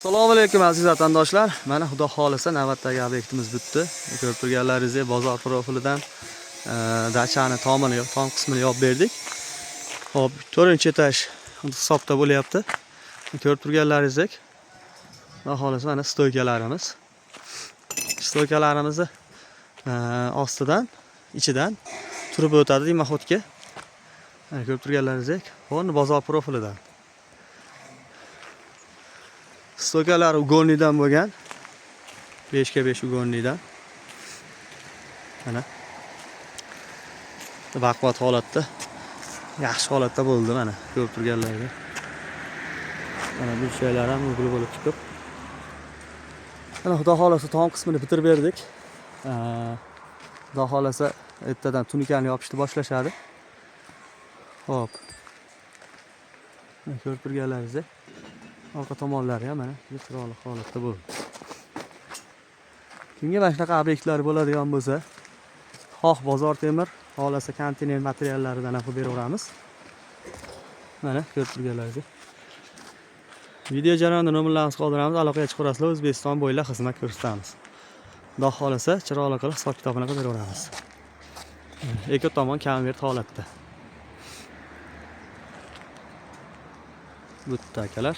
Assalomu alaykum aziz vatandoshlar. Mana xudo xolisa navbatdagi obyektimiz bitdi. Ko'rib turganlaringizdek bozor profilidan dachani tomini, tom qismini yopib berdik. Hop, 4-etaj hisobda bo'lyapti. Ko'rib turganlaringizdek xudo xolisa mana stoykalarimiz. Stoykalarimizni ostidan, ichidan turib o'tadi demaxotga. Ko'rib turganlaringizdek, bu bozor profilidan. Stoykalar ugonlidan bo'lgan. 5 ga 5 ugonlidan. Mana. Baquvvat holatda, yaxshi holatda bo'ldi mana, ko'rib turganlaringizdek. Mana bu shaylar ham uyg'un bo'lib chiqib. Mana xudo xolasa tom qismini bitirib berdik. Xudo xolasa ertadan tunikani yopishni boshlashadi. Hop. Ko'rib turganlaringizdek. Orqa tomonlari ham mana chiroyli holatda bo'ldi. Kimga mana shunaqa obyektlar bo'ladigan bo'lsa, xoh bozor temir, xolasa konteyner materiallaridan ham beraveramiz. Mana ko'rib turganlaringizdek. Video jarayonida nomerlarimizni qoldiramiz, aloqaga chiqarasizlar, O'zbekiston bo'ylab xizmat ko'rsatamiz. Xudo xolasa chiroyli qilib hisob kitobini qilib beraveramiz. Ikki tomon konvert holatda. Bitta akalar.